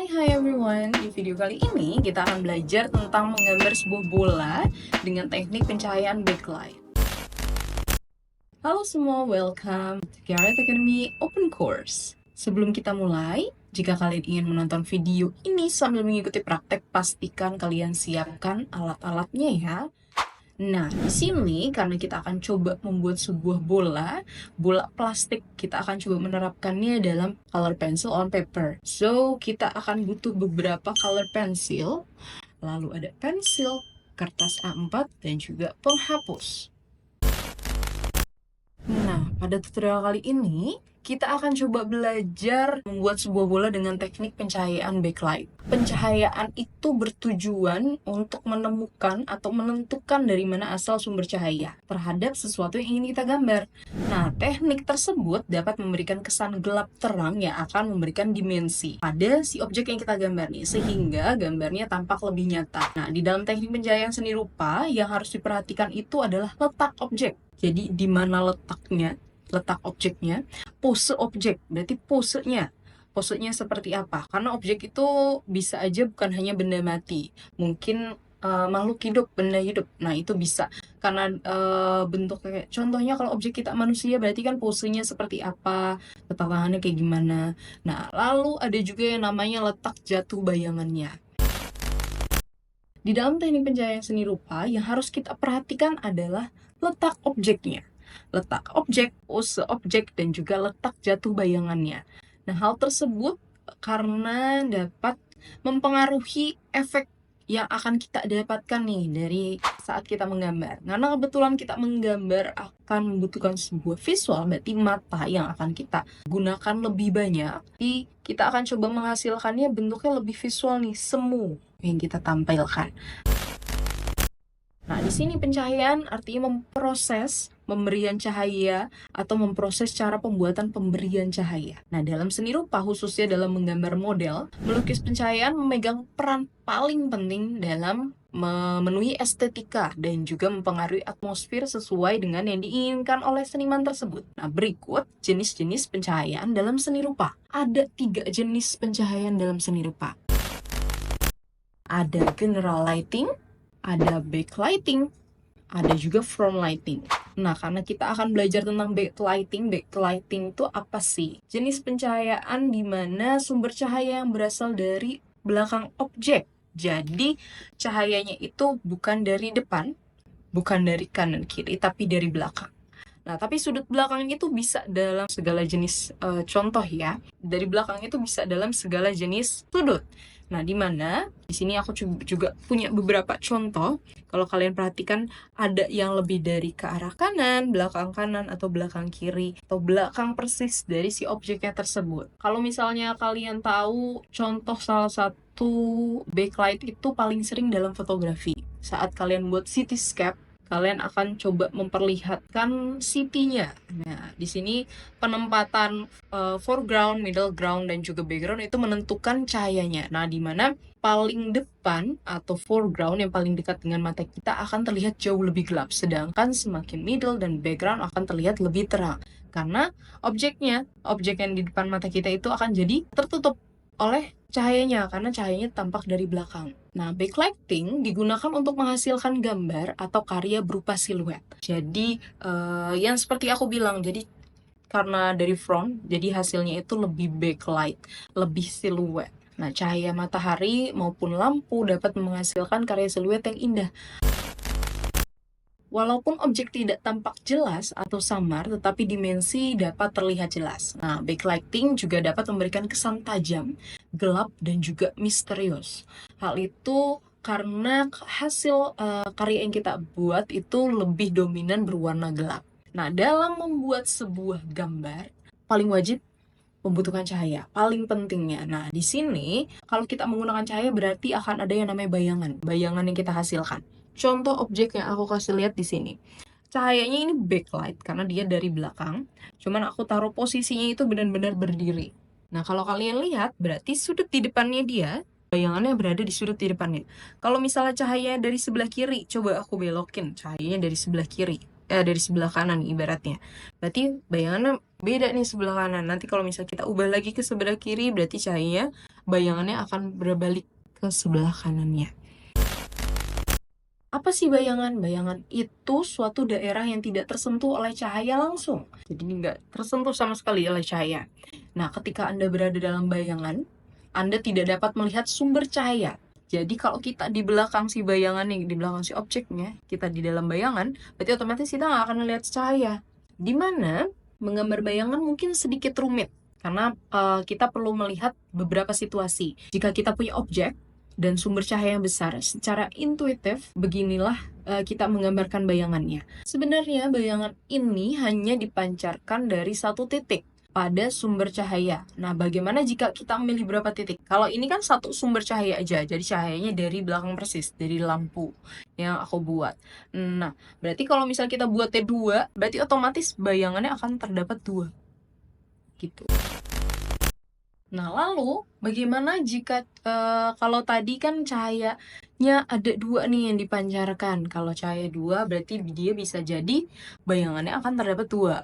Hai everyone, di video kali ini kita akan belajar tentang menggambar sebuah bola dengan teknik pencahayaan backlight. Halo semua, welcome to Garrett Academy Open Course. Sebelum kita mulai, jika kalian ingin menonton video ini sambil mengikuti praktek, pastikan kalian siapkan alat-alatnya ya. Nah, di sini karena kita akan coba membuat sebuah bola plastik, kita akan coba menerapkannya dalam color pencil on paper. So, kita akan butuh beberapa color pencil, lalu ada pensil, kertas A4, dan juga penghapus. Nah, pada tutorial kali ini, kita akan coba belajar membuat sebuah bola dengan teknik pencahayaan backlight. Pencahayaan itu bertujuan untuk menemukan atau menentukan dari mana asal sumber cahaya terhadap sesuatu yang ingin kita gambar. Nah, teknik tersebut dapat memberikan kesan gelap terang yang akan memberikan dimensi pada si objek yang kita gambar nih, sehingga gambarnya tampak lebih nyata. Nah, di dalam teknik pencahayaan seni rupa, yang harus diperhatikan itu adalah letak objek. Jadi, di mana letak objeknya, pose objek, berarti posenya seperti apa, karena objek itu bisa aja bukan hanya benda mati, mungkin makhluk hidup, benda hidup, nah itu bisa, karena bentuknya, contohnya kalau objek kita manusia, berarti kan posenya seperti apa, letak tangannya kayak gimana. Nah, lalu ada juga yang namanya letak jatuh bayangannya. Di dalam teknik pencahayaan seni rupa, yang harus kita perhatikan adalah letak objeknya. Letak objek, pose objek, dan juga letak jatuh bayangannya. Nah, hal tersebut karena dapat mempengaruhi efek yang akan kita dapatkan nih dari saat kita menggambar. Karena kebetulan kita menggambar akan membutuhkan sebuah visual, berarti mata yang akan kita gunakan lebih banyak. Jadi kita akan coba menghasilkannya bentuknya lebih visual nih, semu yang kita tampilkan. Nah, di sini pencahayaan artinya memproses pemberian cahaya atau memproses cara pembuatan pemberian cahaya. Nah, dalam seni rupa, khususnya dalam menggambar model, melukis pencahayaan memegang peran paling penting dalam memenuhi estetika dan juga mempengaruhi atmosfer sesuai dengan yang diinginkan oleh seniman tersebut. Nah, berikut jenis-jenis pencahayaan dalam seni rupa. Ada 3 jenis pencahayaan dalam seni rupa. Ada general lighting, ada backlighting, ada juga front lighting. Nah, karena kita akan belajar tentang backlighting itu apa sih? Jenis pencahayaan di mana sumber cahaya yang berasal dari belakang objek. Jadi, cahayanya itu bukan dari depan, bukan dari kanan kiri, tapi dari belakang. Nah, tapi sudut belakang itu bisa dalam segala jenis contoh ya. Dari belakang itu bisa dalam segala jenis sudut. Nah, di mana di sini aku juga punya beberapa contoh. Kalau kalian perhatikan, ada yang lebih dari ke arah kanan, belakang atau belakang kiri, atau belakang persis dari si objeknya tersebut. Kalau misalnya kalian tahu contoh salah satu backlight itu paling sering dalam fotografi. Saat kalian buat cityscape, kalian akan coba memperlihatkan city-nya. Nah, di sini penempatan foreground, middle ground, dan juga background itu menentukan cahayanya. Nah, di mana paling depan atau foreground yang paling dekat dengan mata kita akan terlihat jauh lebih gelap, sedangkan semakin middle dan background akan terlihat lebih terang. Karena objek yang di depan mata kita itu akan jadi tertutup oleh cahayanya, karena cahayanya tampak dari belakang. Nah, backlighting digunakan untuk menghasilkan gambar atau karya berupa siluet. Jadi, yang seperti aku bilang, jadi karena dari front, jadi hasilnya itu lebih backlight, lebih siluet. Nah, cahaya matahari maupun lampu dapat menghasilkan karya siluet yang indah. Walaupun objek tidak tampak jelas atau samar, tetapi dimensi dapat terlihat jelas. Nah, backlighting juga dapat memberikan kesan tajam, gelap, dan juga misterius. Hal itu karena hasil karya yang kita buat itu lebih dominan berwarna gelap. Nah, dalam membuat sebuah gambar, paling wajib membutuhkan cahaya, paling pentingnya. Nah, di sini kalau kita menggunakan cahaya berarti akan ada yang namanya bayangan yang kita hasilkan. Contoh objek yang aku kasih lihat di sini. Cahayanya ini backlight karena dia dari belakang. Cuman aku taruh posisinya itu benar-benar berdiri. Nah, kalau kalian lihat berarti sudut di depannya dia, bayangannya berada di sudut di depannya. Kalau misalnya cahaya dari sebelah kiri, coba aku belokin cahayanya dari sebelah kiri. Dari sebelah kanan ibaratnya. Berarti bayangannya beda nih sebelah kanan. Nanti kalau misalnya kita ubah lagi ke sebelah kiri, berarti cahayanya bayangannya akan berbalik ke sebelah kanannya. Apa sih bayangan? Bayangan itu suatu daerah yang tidak tersentuh oleh cahaya langsung. Jadi nggak tersentuh sama sekali oleh cahaya. Nah, ketika Anda berada dalam bayangan, Anda tidak dapat melihat sumber cahaya. Jadi kalau kita di belakang si bayangan nih, di belakang si objeknya, kita di dalam bayangan, berarti otomatis kita nggak akan melihat cahaya. Dimana menggambar bayangan mungkin sedikit rumit, karena kita perlu melihat beberapa situasi. Jika kita punya objek, dan sumber cahaya yang besar, secara intuitif beginilah kita menggambarkan bayangannya. Sebenarnya bayangan ini hanya dipancarkan dari satu titik pada sumber cahaya. Nah, bagaimana jika kita memilih berapa titik? Kalau ini kan satu sumber cahaya aja, jadi cahayanya dari belakang persis, dari lampu yang aku buat. Nah, berarti kalau misalnya kita buatnya dua, berarti otomatis bayangannya akan terdapat dua. Gitu. Nah, lalu bagaimana jika kalau tadi kan cahayanya ada dua nih yang dipancarkan. Kalau cahaya dua berarti dia bisa jadi bayangannya akan terdapat dua.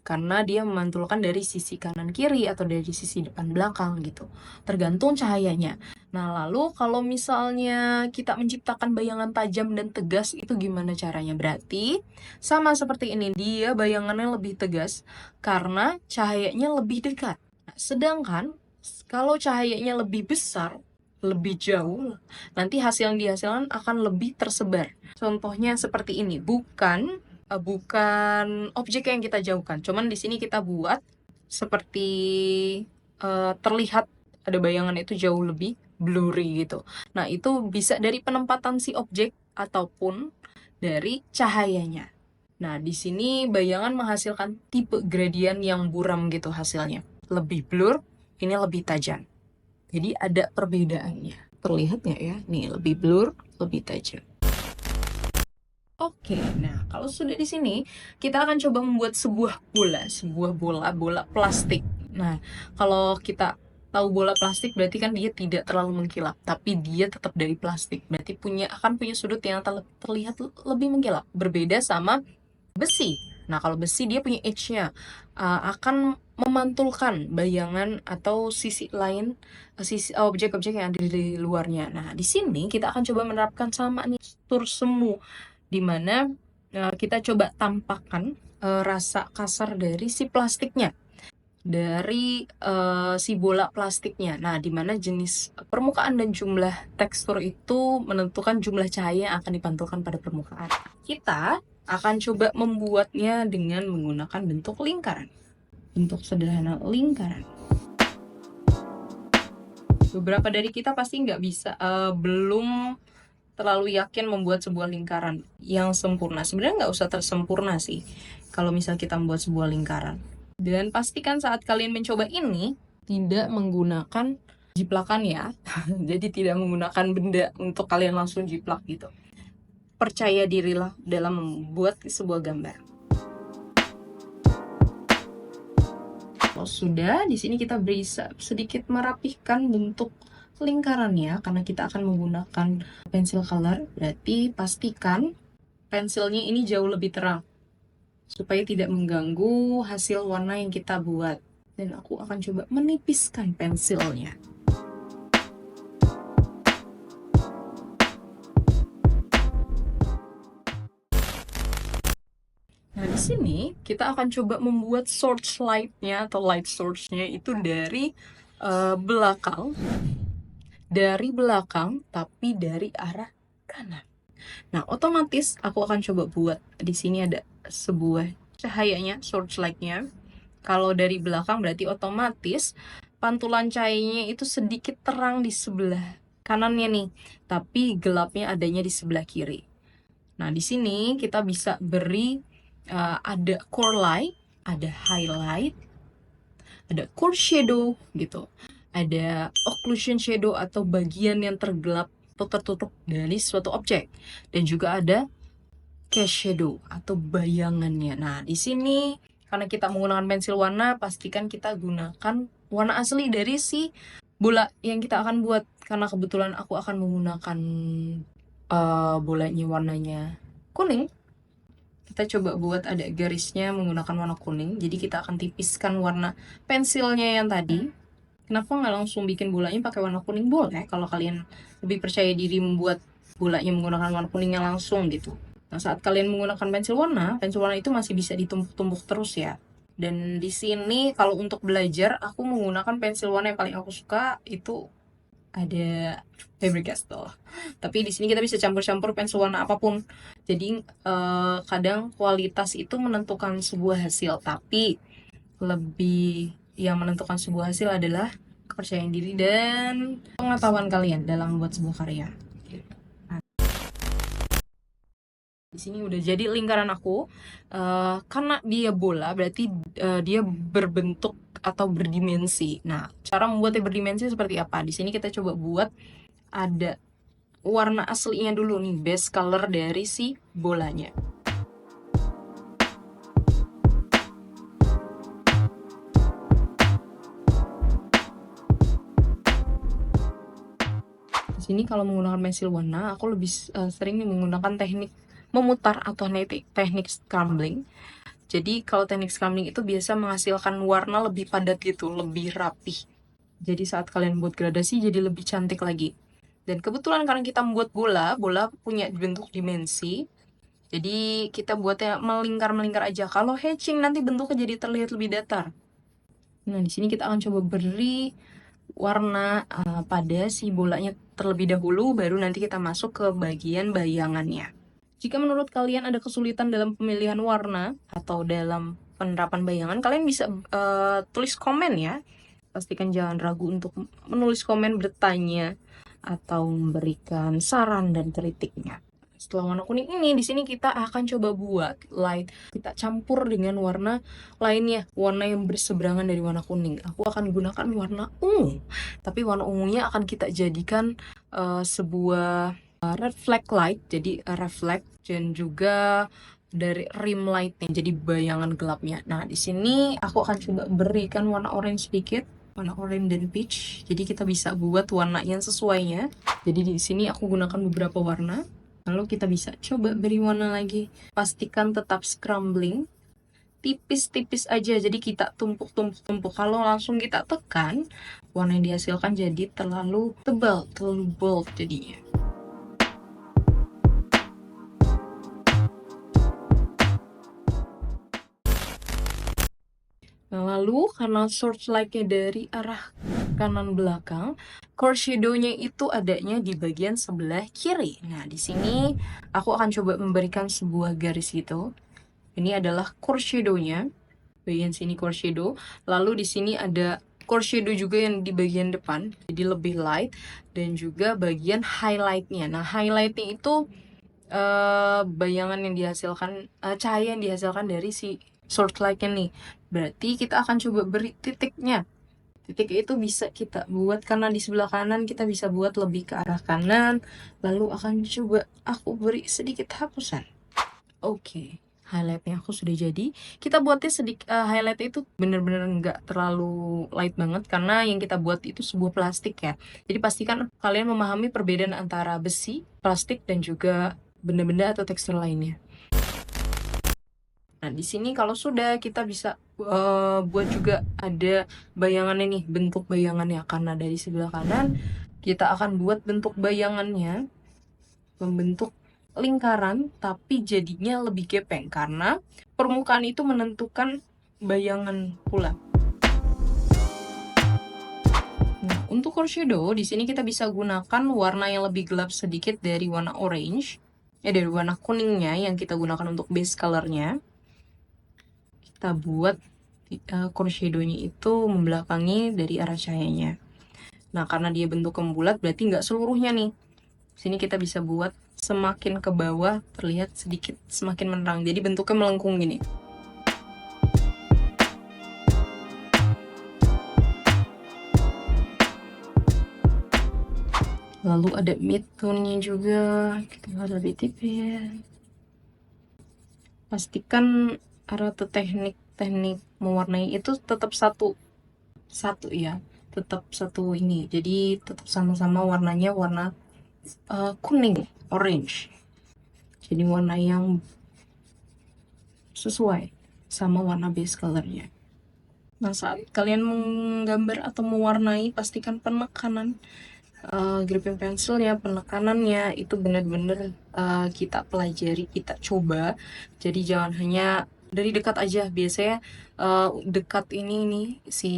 Karena dia memantulkan dari sisi kanan kiri atau dari sisi depan belakang gitu. Tergantung cahayanya. Nah, lalu kalau misalnya kita menciptakan bayangan tajam dan tegas itu gimana caranya? Berarti sama seperti ini, dia bayangannya lebih tegas karena cahayanya lebih dekat. Nah, sedangkan kalau cahayanya lebih besar, lebih jauh, nanti hasil yang dihasilkan akan lebih tersebar. Contohnya seperti ini, bukan objek yang kita jauhkan, cuman di sini kita buat seperti terlihat ada bayangan itu jauh lebih blurry gitu. Nah, itu bisa dari penempatan si objek ataupun dari cahayanya. Nah, di sini bayangan menghasilkan tipe gradient yang buram gitu hasilnya. Lebih blur, ini lebih tajam. Jadi ada perbedaannya. Terlihat nggak ya? Nih, lebih blur, lebih tajam. Oke, nah kalau sudah di sini, kita akan coba membuat sebuah bola plastik. Nah, kalau kita tahu bola plastik berarti kan dia tidak terlalu mengkilap, tapi dia tetap dari plastik. Berarti akan punya sudut yang terlihat lebih mengkilap. Berbeda sama besi. Nah, kalau besi dia punya edge-nya, akan memantulkan bayangan atau sisi lain, sisi objek-objek yang ada di luarnya. Nah, di sini kita akan coba menerapkan sama nih struktur semu, di mana kita coba tampakkan rasa kasar dari si plastiknya, dari si bola plastiknya. Nah, di mana jenis permukaan dan jumlah tekstur itu menentukan jumlah cahaya yang akan dipantulkan pada permukaan. Kita akan coba membuatnya dengan menggunakan bentuk lingkaran. Bentuk sederhana lingkaran. Beberapa dari kita pasti nggak bisa, belum terlalu yakin membuat sebuah lingkaran yang sempurna. Sebenarnya nggak usah tersempurna sih, kalau misal kita membuat sebuah lingkaran. Dan pastikan saat kalian mencoba ini, tidak menggunakan jiplakan ya. Jadi tidak menggunakan benda untuk kalian langsung jiplak gitu. Percaya dirilah dalam membuat sebuah gambar. Kalau sudah, di sini kita bisa sedikit merapihkan bentuk lingkarannya karena kita akan menggunakan pensil color. Berarti pastikan pensilnya ini jauh lebih terang supaya tidak mengganggu hasil warna yang kita buat. Dan aku akan coba menipiskan pensilnya. Nah, di sini kita akan coba membuat source light-nya atau light source-nya itu dari belakang. Dari belakang, tapi dari arah kanan. Nah, otomatis aku akan coba buat di sini ada sebuah cahayanya, source light-nya. Kalau dari belakang berarti otomatis pantulan cahayanya itu sedikit terang di sebelah kanannya nih, tapi gelapnya adanya di sebelah kiri. Nah, di sini kita bisa beri ada core light, ada highlight, ada core shadow gitu, ada occlusion shadow atau bagian yang tergelap atau tertutup dari suatu objek, dan juga ada cast shadow atau bayangannya. Nah, di sini karena kita menggunakan pensil warna, pastikan kita gunakan warna asli dari si bola yang kita akan buat. Karena kebetulan aku akan menggunakan bolanya warnanya kuning, kita coba buat ada garisnya menggunakan warna kuning. Jadi kita akan tipiskan warna pensilnya yang tadi Kenapa nggak langsung bikin bolanya pakai warna kuning? Boleh kalau kalian lebih percaya diri membuat bolanya menggunakan warna kuningnya langsung gitu. Nah, saat kalian menggunakan pensil warna itu masih bisa ditumpuk-tumpuk terus ya. Dan di sini kalau untuk belajar, aku menggunakan pensil warna yang paling aku suka itu ada Faber-Castell. Tapi di sini kita bisa campur-campur pensil warna apapun. Jadi kadang kualitas itu menentukan sebuah hasil, tapi lebih yang menentukan sebuah hasil adalah kepercayaan diri dan pengetahuan kalian dalam membuat sebuah karya. Nah, di sini udah jadi lingkaran aku. Karena dia bola, berarti dia berbentuk atau berdimensi. Nah, cara membuatnya berdimensi seperti apa? Di sini kita coba buat ada warna aslinya dulu nih, base color dari si bolanya. Di sini kalau menggunakan pensil warna, aku lebih sering menggunakan teknik memutar atau teknik scrambling. Jadi kalau teknik scrambling itu biasa menghasilkan warna lebih padat gitu, lebih rapih. Jadi saat kalian buat gradasi jadi lebih cantik lagi. Dan kebetulan karena kita membuat bola punya bentuk dimensi. Jadi kita buatnya melingkar-melingkar aja. Kalau hatching nanti bentuknya jadi terlihat lebih datar. Nah, di sini kita akan coba beri warna pada si bolanya terlebih dahulu, baru nanti kita masuk ke bagian bayangannya. Jika menurut kalian ada kesulitan dalam pemilihan warna atau dalam penerapan bayangan, kalian bisa tulis komen ya. Pastikan jangan ragu untuk menulis komen, bertanya, atau memberikan saran dan kritiknya. Setelah warna kuning ini, di sini kita akan coba buat light. Kita campur dengan warna lainnya, warna yang berseberangan dari warna kuning. Aku akan gunakan warna ungu, tapi warna ungunya akan kita jadikan sebuah red flag light, jadi reflect, dan juga dari rim lightnya, jadi bayangan gelapnya. Nah, di sini aku akan coba berikan warna orange sedikit, warna orange dan peach. Jadi kita bisa buat warna yang sesuainya. Jadi di sini aku gunakan beberapa warna. Lalu kita bisa coba beri warna lagi. Pastikan tetap scrambling. Tipis-tipis aja, jadi kita tumpuk-tumpuk-tumpuk. Kalau langsung kita tekan, warna yang dihasilkan jadi terlalu tebal, terlalu bold jadinya. Nah, lalu karena searchlight-nya dari arah kanan belakang, core shadow-nya itu adanya di bagian sebelah kiri. Nah, di sini aku akan coba memberikan sebuah garis gitu. Ini adalah core shadow-nya. Bagian sini core shadow. Lalu di sini ada core shadow juga yang di bagian depan, jadi lebih light, dan juga bagian highlight-nya. Nah, highlight-nya itu bayangan yang dihasilkan, cahaya yang dihasilkan dari si searchlight-nya nih. Berarti kita akan coba beri titiknya. Titik itu bisa kita buat karena di sebelah kanan, kita bisa buat lebih ke arah kanan. Lalu akan coba aku beri sedikit hapusan. Oke, highlightnya aku sudah jadi. Kita buatnya sedikit, highlightnya itu bener-bener nggak terlalu light banget karena yang kita buat itu sebuah plastik ya. Jadi pastikan kalian memahami perbedaan antara besi, plastik, dan juga benda-benda atau tekstur lainnya. Nah, di sini kalau sudah, kita bisa buat juga ada bayangannya nih, bentuk bayangannya. Karena dari sebelah kanan, kita akan buat bentuk bayangannya, membentuk lingkaran, tapi jadinya lebih gepeng. Karena permukaan itu menentukan bayangan pula. Nah, untuk core shadow, di sini kita bisa gunakan warna yang lebih gelap sedikit dari warna orange. Dari warna kuningnya yang kita gunakan untuk base colornya. Kita buat core shadow-nya itu membelakangi dari arah cahayanya. Nah, karena dia bentuknya bulat, berarti nggak seluruhnya nih. Sini kita bisa buat semakin ke bawah terlihat sedikit semakin menerang. Jadi bentuknya melengkung gini. Lalu ada midtone-nya juga, kita buat lebih tipis. Pastikan arah teknik mewarnai itu tetap satu ya, tetap satu ini. Jadi tetap sama-sama warnanya warna kuning, orange. Jadi warna yang sesuai sama warna base colornya. Nah, saat kalian menggambar atau mewarnai, pastikan penekanan gripping pencil ya, penekanannya itu benar-benar kita pelajari, kita coba. Jadi jangan hanya dari dekat aja. Biasanya dekat ini nih, si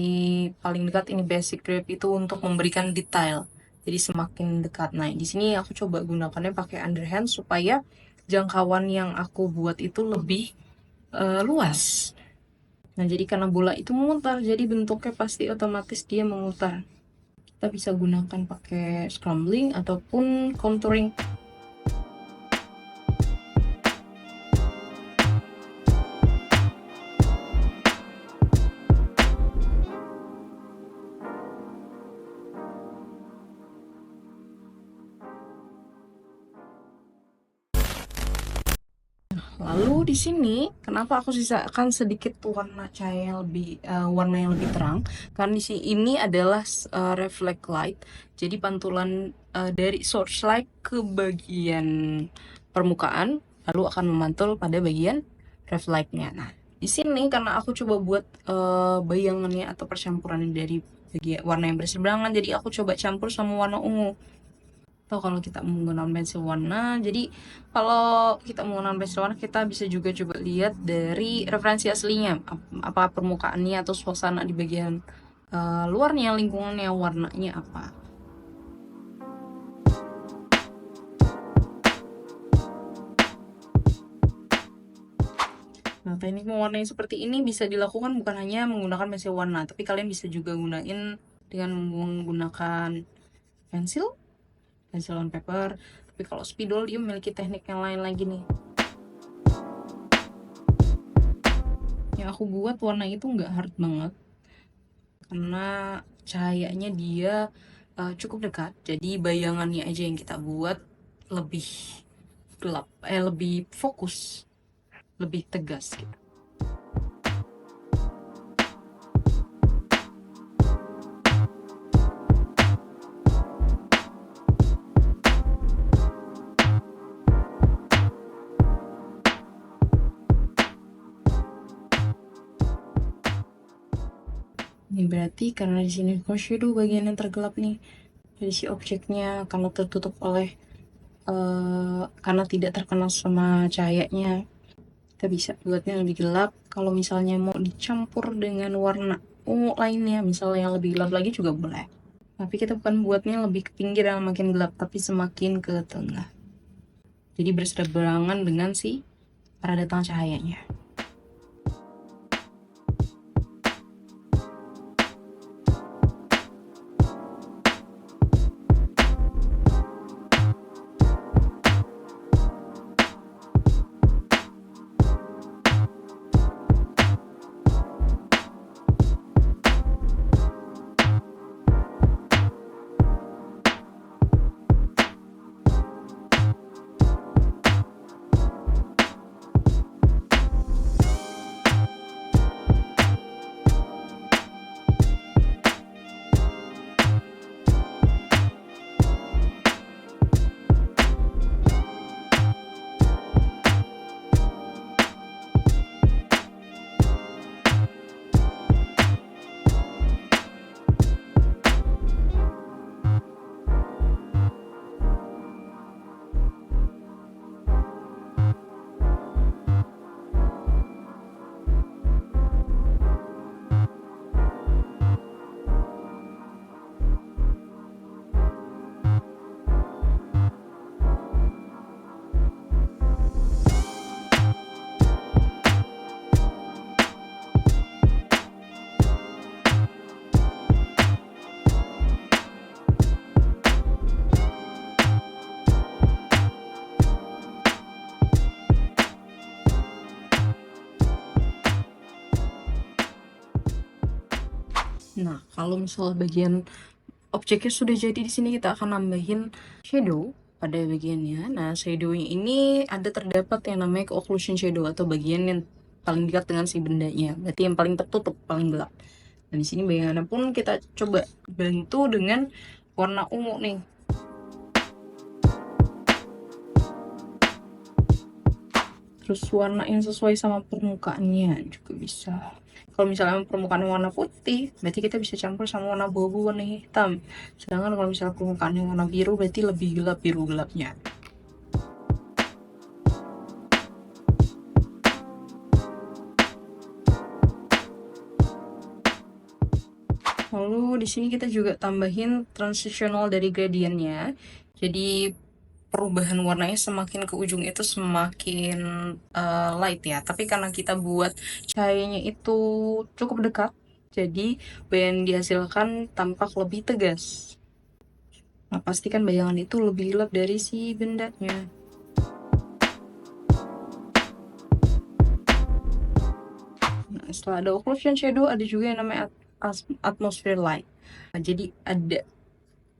paling dekat ini basic grip itu untuk memberikan detail. Jadi semakin dekat. Nah, di sini aku coba gunakannya pakai underhand supaya jangkauan yang aku buat itu lebih luas. Nah, jadi karena bola itu memutar, jadi bentuknya pasti otomatis dia memutar. Kita bisa gunakan pakai scrambling ataupun contouring. Lalu di sini kenapa aku sisakan sedikit warna cahaya yang lebih warna yang lebih terang? Karena di sini ini adalah reflect light. Jadi pantulan dari source light ke bagian permukaan lalu akan memantul pada bagian reflectnya. Nah, di sini karena aku coba buat bayangannya atau percampuran dari bagian warna yang berseberangan, jadi aku coba campur sama warna ungu. Atau kalau kita menggunakan pensil warna, jadi kalau kita menggunakan pensil warna, kita bisa juga coba lihat dari referensi aslinya, apa permukaannya atau suasana di bagian luarnya, lingkungannya, warnanya apa. Nah, teknik mewarnai seperti ini bisa dilakukan bukan hanya menggunakan pensil warna, tapi kalian bisa juga gunain dengan menggunakan pensil on paper. Tapi kalau spidol dia memiliki teknik yang lain lagi nih. Yang aku buat warna itu nggak hard banget karena cahayanya dia cukup dekat, jadi bayangannya aja yang kita buat lebih gelap, lebih fokus, lebih tegas gitu. Ini berarti karena di sini shadow bagian yang tergelap nih, jadi si objeknya karena tertutup oleh karena tidak terkena sama cahayanya, kita bisa buatnya lebih gelap. Kalau misalnya mau dicampur dengan warna ungu lainnya, misalnya yang lebih gelap lagi juga boleh. Tapi kita bukan buatnya lebih ke pinggir yang makin gelap, tapi semakin ke tengah. Jadi berseberangan dengan si arah datang cahayanya. Nah, kalau misalnya bagian objeknya sudah jadi, di sini kita akan nambahin shadow pada bagiannya. Nah, shadow ini ada terdapat yang namanya occlusion shadow atau bagian yang paling dekat dengan si bendanya. Berarti yang paling tertutup, paling gelap. Dan di sini bayangannya pun kita coba bantu dengan warna ungu nih. Terus warna yang sesuai sama permukaannya juga bisa. Kalau misalnya permukaan warna putih, berarti kita bisa campur sama warna abu-abu warna hitam. Sedangkan kalau misalnya permukaan warna biru, berarti lebih gelap biru gelapnya. Lalu di sini kita juga tambahin transitional dari gradientnya. Jadi perubahan warnanya semakin ke ujung itu semakin light ya. Tapi karena kita buat cahayanya itu cukup dekat, jadi bayangan dihasilkan tampak lebih tegas. Nah, pastikan bayangan itu lebih gelap dari si bendanya. Nah, setelah ada occlusion shadow, ada juga yang namanya atmosphere light. Nah, jadi ada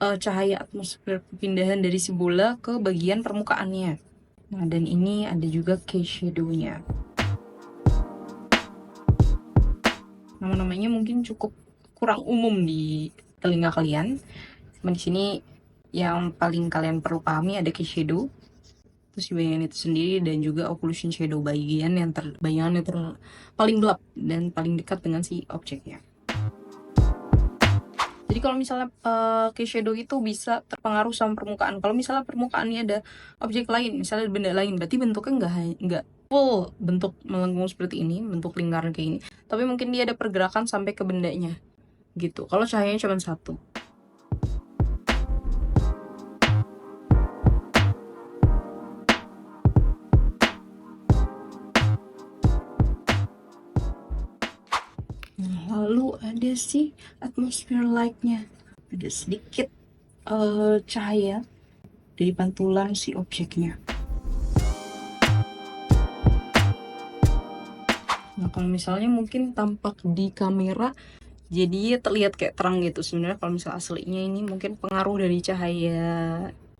cahaya atmosfer perpindahan dari si bola ke bagian permukaannya. Nah, dan ini ada juga key shadow-nya. Nama-namanya mungkin cukup kurang umum di telinga kalian. Cuma di sini yang paling kalian perlu pahami ada key shadow, terus bayangan itu sendiri, dan juga occlusion shadow, bayangan yang paling gelap dan paling dekat dengan si objeknya. Jadi kalau misalnya key shadow itu bisa terpengaruh sama permukaan. Kalau misalnya permukaannya ada objek lain, misalnya benda lain, berarti bentuknya nggak full bentuk melengkung seperti ini, bentuk lingkaran kayak ini. Tapi mungkin dia ada pergerakan sampai ke bendanya, gitu. Kalau cahayanya cuma satu. Lalu ada si atmosphere light-nya. Ada sedikit cahaya dari pantulan si objeknya. Nah, kalau misalnya mungkin tampak di kamera, jadi terlihat kayak terang gitu. Sebenarnya kalau misalnya aslinya ini mungkin pengaruh dari cahaya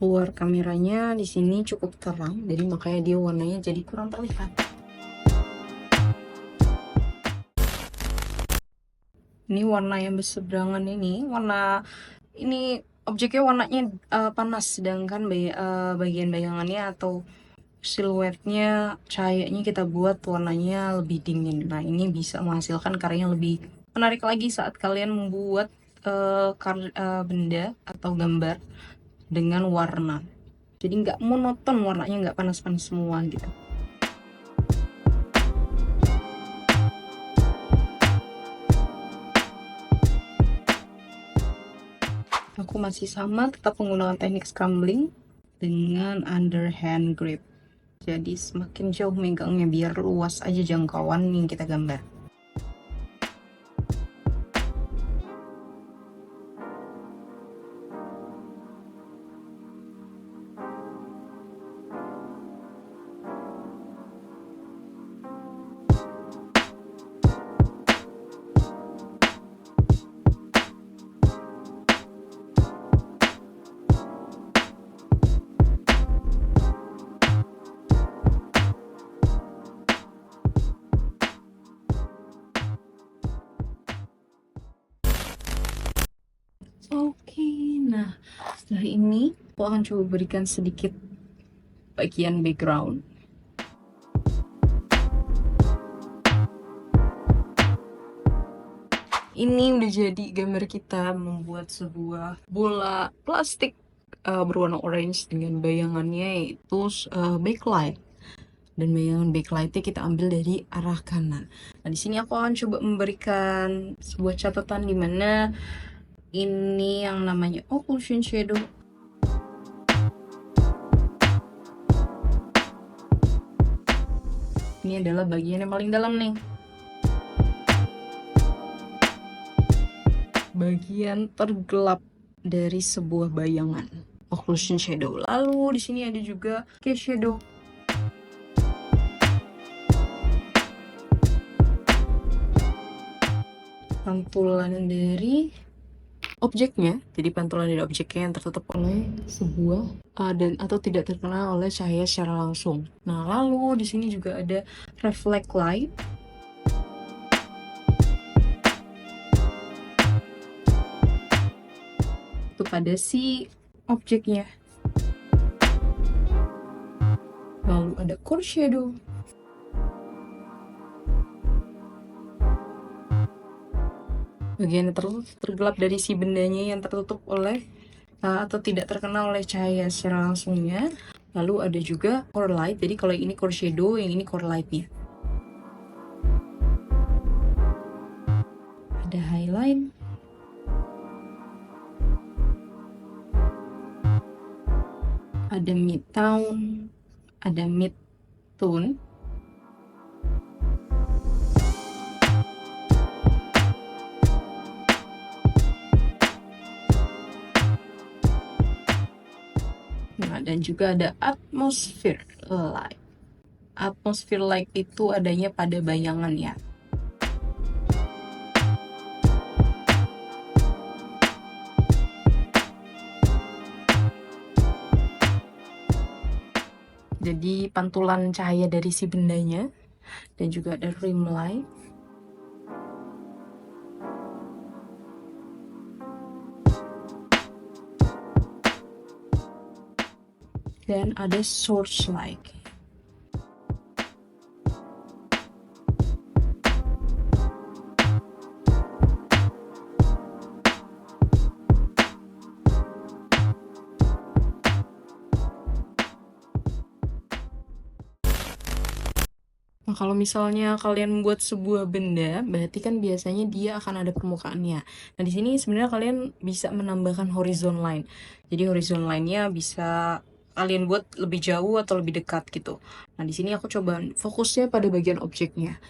luar kameranya di sini cukup terang, jadi makanya dia warnanya jadi kurang terlihat. Ini warna yang berseberangan ini objeknya warnanya panas, sedangkan bagian bayangannya atau siluetnya, cahayanya kita buat warnanya lebih dingin. Nah, ini bisa menghasilkan karya yang lebih menarik lagi saat kalian membuat benda atau gambar dengan warna. Jadi nggak monoton warnanya, nggak panas-panas semua gitu. Aku masih sama, tetap menggunakan teknik scrambling dengan underhand grip. Jadi semakin jauh megangnya biar luas aja jangkauan yang kita gambar. Oke, nah setelah ini aku akan coba berikan sedikit bagian background. Ini udah jadi gambar kita membuat sebuah bola plastik berwarna orange dengan bayangannya yaitu backlight. Dan bayangan backlightnya kita ambil dari arah kanan. Nah, di sini aku akan coba memberikan sebuah catatan di mana ini yang namanya occlusion shadow. Ini adalah bagian yang paling dalam nih. Bagian tergelap dari sebuah bayangan, occlusion shadow. Lalu di sini ada juga key shadow. Pantulan dari objeknya, jadi pantulan dari objeknya yang tertutup oleh sebuah atau tidak terkena oleh cahaya secara langsung. Nah, lalu di sini juga ada reflect light. Itu pada si objeknya. Lalu ada core shadow. bagian yang tergelap dari si bendanya yang tertutup oleh atau tidak terkena oleh cahaya secara langsungnya. Lalu ada juga core light, jadi kalau ini core shadow, yang ini core lightnya. Ada highlight, ada mid tone, ada mid tone, nah dan juga ada atmosphere light. Atmosphere light itu adanya pada bayangan ya. Jadi pantulan cahaya dari si bendanya, dan juga ada rim light. Dan ada source light. Nah, kalau misalnya kalian membuat sebuah benda, berarti kan biasanya dia akan ada permukaannya. Nah, di sini sebenarnya kalian bisa menambahkan horizon line. Jadi horizon line-nya bisa kalian buat lebih jauh atau lebih dekat gitu. Nah, di sini aku coba fokusnya pada bagian objeknya.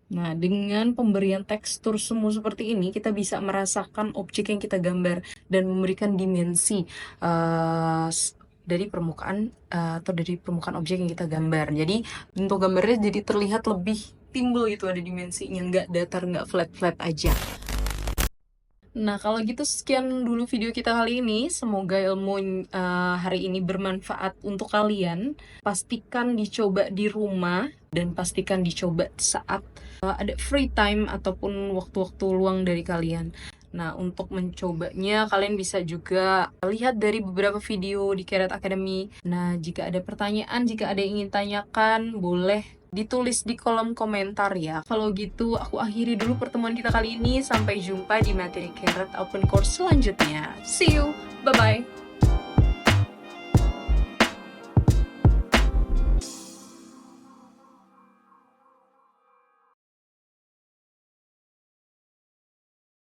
Nah, dengan pemberian tekstur semu seperti ini, kita bisa merasakan objek yang kita gambar dan memberikan dimensi dari permukaan atau dari permukaan objek yang kita gambar. Jadi bentuk gambarnya jadi terlihat lebih timbul gitu, ada dimensinya, nggak datar, nggak flat-flat aja. Nah, kalau gitu sekian dulu video kita kali ini. Semoga ilmu hari ini bermanfaat untuk kalian. Pastikan dicoba di rumah dan pastikan dicoba saat ada free time ataupun waktu-waktu luang dari kalian. Nah, untuk mencobanya kalian bisa juga lihat dari beberapa video di Carrot Academy. Nah, jika ada pertanyaan, jika ada yang ingin tanyakan, boleh ditulis di kolom komentar ya. Kalau gitu aku akhiri dulu pertemuan kita kali ini. Sampai jumpa di materi Carrot Open Course selanjutnya. See you, bye-bye.